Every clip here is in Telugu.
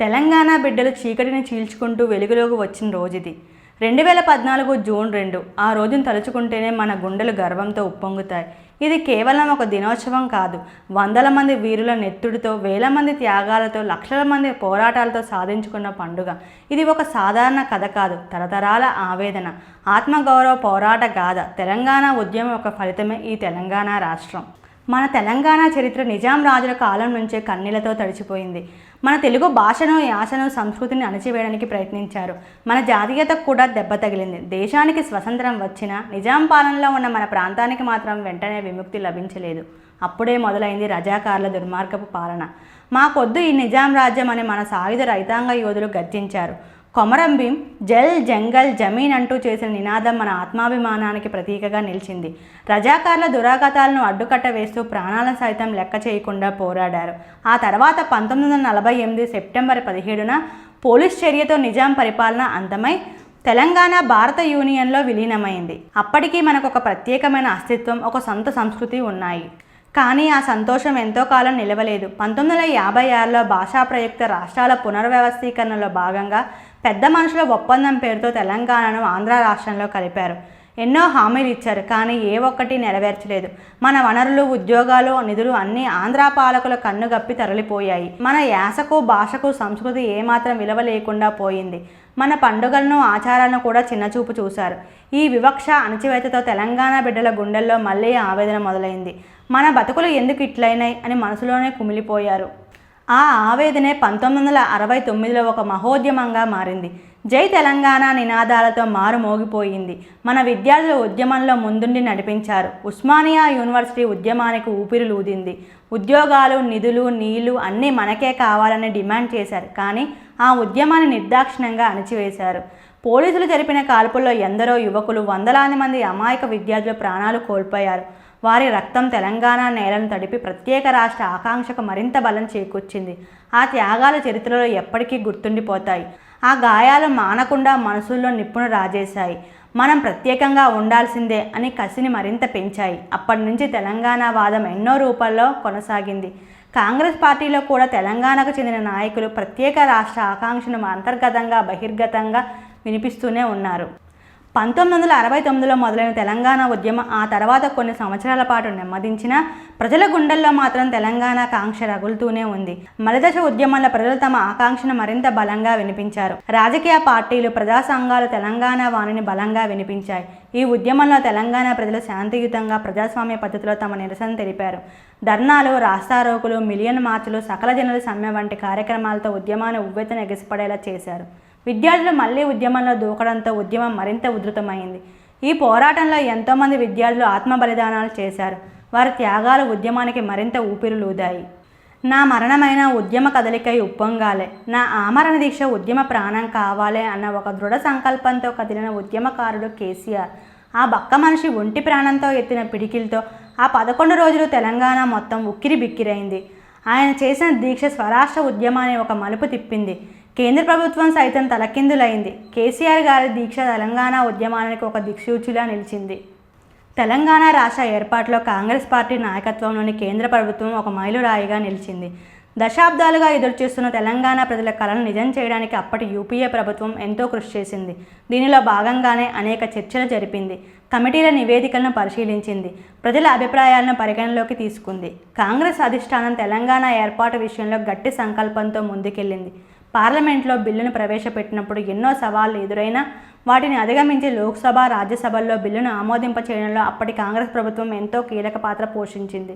తెలంగాణ బిడ్డలు చీకటిని చీల్చుకుంటూ వెలుగులోకి వచ్చిన రోజుది. 2014 జూన్ 2. ఆ రోజును తలుచుకుంటేనే మన గుండెలు గర్వంతో ఉప్పొంగుతాయి. ఇది కేవలం ఒక దినోత్సవం కాదు. వందల మంది వీరుల నెత్తుడితో, వేల మంది త్యాగాలతో, లక్షల మంది పోరాటాలతో సాధించుకున్న పండుగ. ఇది ఒక సాధారణ కథ కాదు, తరతరాల ఆవేదన, ఆత్మగౌరవ పోరాట గాథ. తెలంగాణ ఉద్యమం ఒక ఫలితమే ఈ తెలంగాణ రాష్ట్రం. మన తెలంగాణ చరిత్ర నిజాం రాజుల కాలం నుంచే కన్నీళ్లతో తడిచిపోయింది. మన తెలుగు భాషను, యాసను, సంస్కృతిని అణచివేయడానికి ప్రయత్నించారు. మన జాతీయతకు కూడా దెబ్బ తగిలింది. దేశానికి స్వతంత్రం వచ్చినా నిజాం పాలనలో ఉన్న మన ప్రాంతానికి మాత్రం వెంటనే విముక్తి లభించలేదు. అప్పుడే మొదలైంది రజాకార్ల దుర్మార్గపు పాలన. మాకొద్దు ఈ నిజాం రాజ్యం అని మన సాయుధ రైతాంగ యోధులు గర్జించారు. కొమరం భీం జల్ జంగల్ జమీన్ అంటూ చేసిన నినాదం మన ఆత్మాభిమానానికి ప్రతీకగా నిలిచింది. రజాకార్ల దురాగతాలను అడ్డుకట్ట వేస్తూ ప్రాణాలను సైతం లెక్క చేయకుండా పోరాడారు. ఆ తర్వాత 1948 సెప్టెంబర్ 17న పోలీస్ చర్యతో నిజాం పరిపాలన అంతమై తెలంగాణ భారత యూనియన్లో విలీనమైంది. అప్పటికీ మనకు ఒక ప్రత్యేకమైన అస్తిత్వం, ఒక సొంత సంస్కృతి ఉన్నాయి. కానీ ఆ సంతోషం ఎంతో కాలం నిలవలేదు. 1956లో భాషా ప్రయుక్త రాష్ట్రాల పునర్వ్యవస్థీకరణలో భాగంగా పెద్ద మనుషుల ఒప్పందం పేరుతో తెలంగాణను ఆంధ్ర రాష్ట్రంలో కలిపారు. ఎన్నో హామీలు ఇచ్చారు, కానీ ఏ ఒక్కటి నెరవేర్చలేదు. మన వనరులు, ఉద్యోగాలు, నిధులు అన్నీ ఆంధ్ర పాలకుల కన్నుగప్పి తరలిపోయాయి. మన యాసకు, భాషకు, సంస్కృతి ఏమాత్రం విలువ లేకుండా పోయింది. మన పండుగలను, ఆచారాలను కూడా చిన్నచూపు చూశారు. ఈ వివక్ష, అణచివేతతో తెలంగాణ బిడ్డల గుండెల్లో మళ్ళీ ఆవేదన మొదలైంది. మన బతుకులు ఎందుకు ఇట్లయినాయి అని మనసులోనే కుమిలిపోయారు. ఆ ఆవేదనే 1969లో ఒక మహోద్యమంగా మారింది. జై తెలంగాణ నినాదాలతో మారుమోగిపోయింది. మన విద్యార్థులు ఉద్యమంలో ముందుండి నడిపించారు. ఉస్మానియా యూనివర్సిటీ ఉద్యమానికి ఊపిరులూదింది. ఉద్యోగాలు, నిధులు, నీళ్లు అన్నీ మనకే కావాలని డిమాండ్ చేశారు. కానీ ఆ ఉద్యమాన్ని నిర్దాక్షిణ్యంగా అణచివేశారు. పోలీసులు జరిపిన కాల్పుల్లో ఎందరో యువకులు, వందలాది మంది అమాయక విద్యార్థులు ప్రాణాలు కోల్పోయారు. వారి రక్తం తెలంగాణ నేలను తడిపి ప్రత్యేక రాష్ట్ర ఆకాంక్షకు మరింత బలం చేకూర్చింది. ఆ త్యాగాలు చరిత్రలో ఎప్పటికీ గుర్తుండిపోతాయి. ఆ గాయాలు మానకుండా మనసుల్లో నిప్పును రాజేశాయి. మనం ప్రత్యేకంగా ఉండాల్సిందే అని కసిని మరింత పెంచాయి. అప్పటి నుంచి తెలంగాణ వాదం ఎన్నో రూపాల్లో కొనసాగింది. కాంగ్రెస్ పార్టీలో కూడా తెలంగాణకు చెందిన నాయకులు ప్రత్యేక రాష్ట్ర ఆకాంక్షను అంతర్గతంగా, బహిర్గతంగా వినిపిస్తూనే ఉన్నారు. 1969లో మొదలైన తెలంగాణ ఉద్యమం ఆ తర్వాత కొన్ని సంవత్సరాల పాటు నెమ్మదించినా ప్రజల గుండెల్లో మాత్రం తెలంగాణ కాంక్ష రగులుతూనే ఉంది. మలిదశ ఉద్యమంలో ప్రజలు తమ ఆకాంక్షను మరింత బలంగా వినిపించారు. రాజకీయ పార్టీలు, ప్రజా సంఘాలు తెలంగాణ వాణిని బలంగా వినిపించాయి. ఈ ఉద్యమంలో తెలంగాణ ప్రజలు శాంతియుతంగా, ప్రజాస్వామ్య పద్ధతిలో తమ నిరసన తెలిపారు. ధర్నాలు, రాస్తారోకులు, మిలియన్ మార్చులు, సకల జనుల సమ్మె వంటి కార్యక్రమాలతో ఉద్యమాన్ని ఉవ్వెత్తున ఎగిసిపడేలా చేశారు. విద్యార్థులు మళ్ళీ ఉద్యమంలో దూకడంతో ఉద్యమం మరింత ఉధృతమైంది. ఈ పోరాటంలో ఎంతోమంది విద్యార్థులు ఆత్మ బలిదానాలు చేశారు. వారి త్యాగాలు ఉద్యమానికి మరింత ఊపిరులూదాయి. నా మరణమైన ఉద్యమ కదలికై ఉప్పొంగాలే, నా ఆమరణ దీక్ష ఉద్యమ ప్రాణం కావాలే అన్న ఒక దృఢ సంకల్పంతో కదిలిన ఉద్యమకారుడు కేసీఆర్. ఆ బక్క మనిషి ఒంటి ప్రాణంతో ఎత్తిన పిడికిలతో ఆ 11 రోజులు తెలంగాణ మొత్తం ఉక్కిరి బిక్కిరైంది. ఆయన చేసిన దీక్ష స్వరాష్ట్ర ఉద్యమాన్ని ఒక మలుపు తిప్పింది. కేంద్ర ప్రభుత్వం సైతం తలకిందులైంది. కేసీఆర్ గారి దీక్ష తెలంగాణ ఉద్యమానికి ఒక దిక్సూచిలా నిలిచింది. తెలంగాణ రాష్ట్ర ఏర్పాటులో కాంగ్రెస్ పార్టీ నాయకత్వంలోని కేంద్ర ప్రభుత్వం ఒక మైలురాయిగా నిలిచింది. దశాబ్దాలుగా ఎదురుచూస్తున్న తెలంగాణ ప్రజల కలను నిజం చేయడానికి అప్పటి యూపీఏ ప్రభుత్వం ఎంతో కృషి చేసింది. దీనిలో భాగంగానే అనేక చర్చలు జరిపింది. కమిటీల నివేదికలను పరిశీలించింది. ప్రజల అభిప్రాయాలను పరిగణలోకి తీసుకుంది. కాంగ్రెస్ అధిష్టానం తెలంగాణ ఏర్పాటు విషయంలో గట్టి సంకల్పంతో ముందుకెళ్లింది. పార్లమెంట్లో బిల్లును ప్రవేశపెట్టినప్పుడు ఎన్నో సవాళ్లు ఎదురైనా వాటిని అధిగమించి లోక్సభ, రాజ్యసభల్లో బిల్లును ఆమోదింపచేయడంలో అప్పటి కాంగ్రెస్ ప్రభుత్వం ఎంతో కీలక పాత్ర పోషించింది.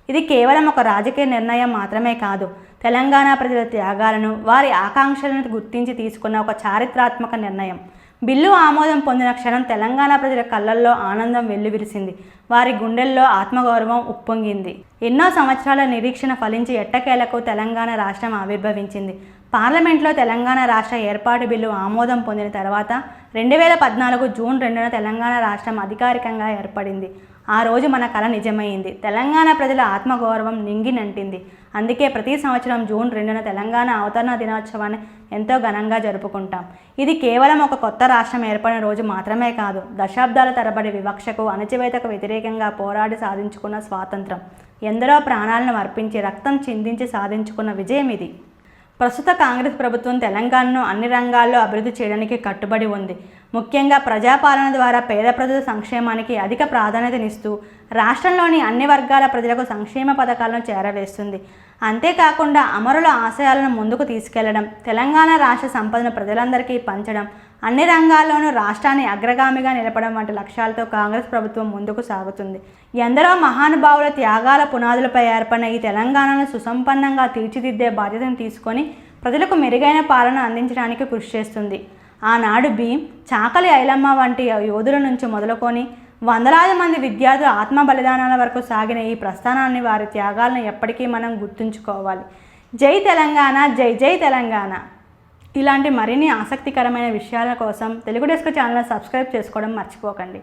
ఇది కేవలం ఒక రాజకీయ నిర్ణయం మాత్రమే కాదు, తెలంగాణ ప్రజల త్యాగాలను, వారి ఆకాంక్షలను గుర్తించి తీసుకున్న ఒక చారిత్రాత్మక నిర్ణయం. బిల్లు ఆమోదం పొందిన క్షణం తెలంగాణ ప్రజల కళ్ళల్లో ఆనందం వెల్లువిరిసింది. వారి గుండెల్లో ఆత్మగౌరవం ఉప్పొంగింది. ఎన్నో సంవత్సరాల నిరీక్షణ ఫలించి ఎట్టకేలకు తెలంగాణ రాష్ట్రం ఆవిర్భవించింది. పార్లమెంట్లో తెలంగాణ రాష్ట్ర ఏర్పాటు బిల్లు ఆమోదం పొందిన తర్వాత 2014 జూన్ 2న తెలంగాణ రాష్ట్రం అధికారికంగా ఏర్పడింది. ఆ రోజు మన కల నిజమైంది. తెలంగాణ ప్రజల ఆత్మగౌరవం నింగినంటింది. అందుకే ప్రతి సంవత్సరం జూన్ 2న తెలంగాణ అవతరణ దినోత్సవాన్ని ఎంతో ఘనంగా జరుపుకుంటాం. ఇది కేవలం ఒక కొత్త రాష్ట్రం ఏర్పడిన రోజు మాత్రమే కాదు, దశాబ్దాల తరబడి వివక్షకు, అణచివేతకు వ్యతిరేకంగా పోరాడి సాధించుకున్న స్వాతంత్రం, ఎందరో ప్రాణాలను అర్పించి రక్తం చిందించి సాధించుకున్న విజయం ఇది. ప్రస్తుత కాంగ్రెస్ ప్రభుత్వం తెలంగాణను అన్ని రంగాల్లో అభివృద్ధి చేయడానికి కట్టుబడి ఉంది. ముఖ్యంగా ప్రజాపాలన ద్వారా పేద ప్రజల సంక్షేమానికి అధిక ప్రాధాన్యతనిస్తూ రాష్ట్రంలోని అన్ని వర్గాల ప్రజలకు సంక్షేమ పథకాలను చేరవేస్తుంది. అంతేకాకుండా అమరుల ఆశయాలను ముందుకు తీసుకెళ్లడం, తెలంగాణ రాష్ట్ర సంపదను ప్రజలందరికీ పంచడం, అన్ని రంగాల్లోనూ రాష్ట్రాన్ని అగ్రగామిగా నిలపడం వంటి లక్ష్యాలతో కాంగ్రెస్ ప్రభుత్వం ముందుకు సాగుతుంది. ఎందరో మహానుభావుల త్యాగాల పునాదులపై ఏర్పడిన ఈ తెలంగాణను సుసంపన్నంగా తీర్చిదిద్దే బాధ్యతను తీసుకొని ప్రజలకు మెరుగైన పాలన అందించడానికి కృషి చేస్తుంది. ఆనాడు భీం, చాకలి ఐలమ్మ వంటి యోధుల నుంచి మొదలుకొని వందలాది మంది విద్యార్థుల ఆత్మ బలిదానాల వరకు సాగిన ఈ ప్రస్థానాన్ని, వారి త్యాగాలను ఎప్పటికీ మనం గుర్తుంచుకోవాలి. జై తెలంగాణ, జై జై తెలంగాణ. ఇలాంటి మరిన్ని ఆసక్తికరమైన విషయాల కోసం తెలుగు డెస్క్ ఛానల్ సబ్స్క్రైబ్ చేసుకోవడం మర్చిపోకండి.